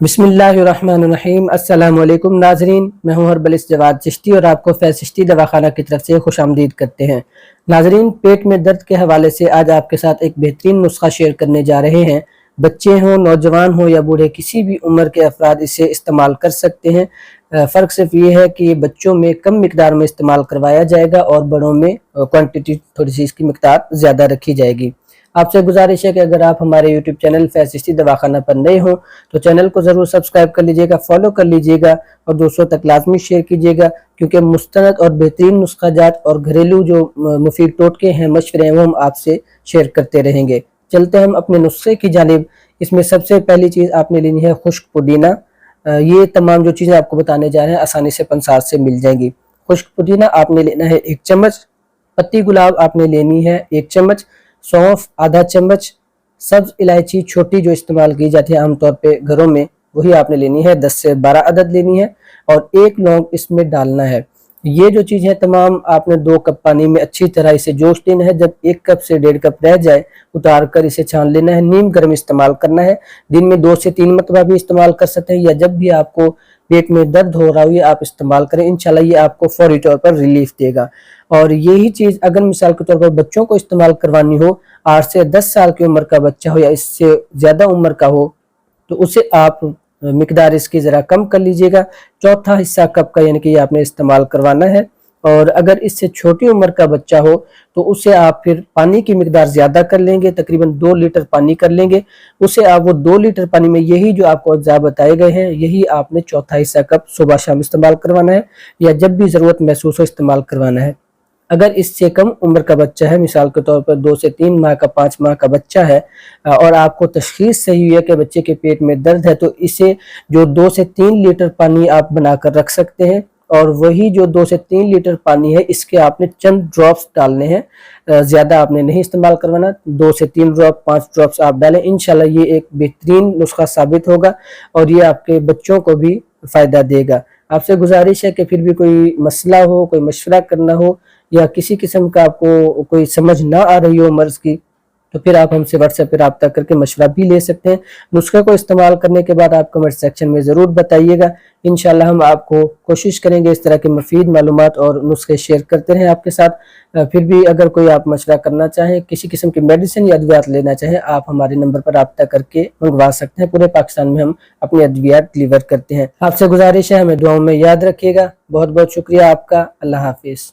बिस्मिल्लाहिर्रहमानिर्रहीम। अस्सलाम वालेकुम नाजरीन, मैं हूं हरबलिस जवाद चिश्ती और आपको फैज़ चिश्ती दवाखाना की तरफ से खुश आमदीद करते हैं। नाजरीन, पेट में दर्द के हवाले से आज आपके साथ एक बेहतरीन नुस्खा शेयर करने जा रहे हैं। बच्चे हों, नौजवान हों या बूढ़े, किसी भी उम्र के अफराद इसे इस्तेमाल कर सकते हैं। फ़र्क सिर्फ ये है कि बच्चों में कम मिकदार में इस्तेमाल करवाया जाएगा और बड़ों में क्वांटिटी थोड़ी सी इसकी मिकदार ज़्यादा रखी जाएगी। आपसे गुजारिश है कि अगर आप हमारे YouTube चैनल फैज़ चिश्ती दवाखाना पर नए हों तो चैनल को ज़रूर सब्सक्राइब कर लीजिएगा, फॉलो कर लीजिएगा और दोस्तों तक लाजमी शेयर कीजिएगा, क्योंकि मुस्तनद और बेहतरीन नुस्खा जात और घरेलू जो मुफीद टोटके हैं, मशवरे हैं, वो हम आपसे शेयर करते रहेंगे। चलते हम अपने नुस्खे की जानिब। इसमें सबसे पहली चीज़ आपने लेनी है खुश्क पुदीना। ये तमाम जो चीज़ें आपको बताने जा रहे हैं आसानी से पंसार से मिल जाएंगी। खुश्क पुदीना आपने लेना है 1 चम्मच, पत्ती गुलाब आपने लेनी है 1 चम्मच, सौंफ आधा चम्मच, सब्ज इलायची छोटी जो इस्तेमाल की जाती है आमतौर पे घरों में, वही आपने लेनी है 10 से 12 अदद लेनी है और 1 लौंग इसमें डालना है। ये जो चीज़ है तमाम आपने 2 कप पानी में अच्छी तरह इसे जोश लेना है। जब 1 कप से 1.5 कप रह जाए उतार कर इसे छान लेना है। नीम गर्म इस्तेमाल करना है। दिन में 2 से 3 मरतबा भी इस्तेमाल कर सकते हैं, या जब भी आपको पेट में दर्द हो रहा हो ये आप इस्तेमाल करें। इंशाल्लाह ये आपको फौरी तौर पर रिलीफ देगा। और यही चीज़ अगर मिसाल के तौर पर बच्चों को इस्तेमाल करवानी हो, 8 से 10 साल की उम्र का बच्चा हो या इससे ज़्यादा उम्र का हो, तो उसे आप मिकदार इसकी ज़रा कम कर लीजिएगा। चौथा हिस्सा कप का यानी कि ये आपने इस्तेमाल करवाना है। और अगर इससे छोटी उम्र का बच्चा हो तो उसे आप फिर पानी की मिकदार ज़्यादा कर लेंगे, तकरीबन 2 लीटर पानी कर लेंगे। उसे आप वो 2 लीटर पानी में यही जो आपको अज्जा बताए गए हैं यही आपने चौथा हिस्सा कप सुबह शाम इस्तेमाल करवाना है, या जब भी ज़रूरत महसूस हो इस्तेमाल करवाना है। अगर इससे कम उम्र का बच्चा है, मिसाल के तौर पर 2 से 3 माह का, 5 माह का बच्चा है और आपको तशखीस सही हुई है कि बच्चे के पेट में दर्द है, तो इसे जो 2 से 3 लीटर पानी आप बनाकर रख सकते हैं और वही जो 2 से 3 लीटर पानी है इसके आपने चंद ड्रॉप्स डालने हैं, ज़्यादा आपने नहीं इस्तेमाल करवाना। 2 से 3 ड्रॉप, 5 ड्रॉप्स आप डालें। इंशाल्लाह ये एक बेहतरीन नुस्खा साबित होगा और ये आपके बच्चों को भी फ़ायदा देगा। आपसे गुजारिश है कि फिर भी कोई मसला हो, कोई मशवरा करना हो या किसी किस्म का आपको कोई समझ ना आ रही हो मर्ज़ की, तो फिर आप हमसे व्हाट्सएप पर रब्ता करके मशवरा भी ले सकते हैं। नुस्खे को इस्तेमाल करने के बाद आप कमेंट सेक्शन में ज़रूर बताइएगा। इंशाल्लाह हम आपको कोशिश करेंगे इस तरह के मुफीद मालूमात और नुस्खे शेयर करते रहें आपके साथ। फिर भी अगर कोई आप मशवरा करना चाहें, किसी किस्म की मेडिसिन या अद्वियात लेना चाहें, आप हमारे नंबर पर रब्ता करके मंगवा सकते हैं। पूरे पाकिस्तान में हम अपनी अद्वियात डिलीवर करते हैं। आपसे गुजारिश है हमें दुआओं में याद रखिएगा। बहुत बहुत शुक्रिया आपका। अल्लाह हाफिज़।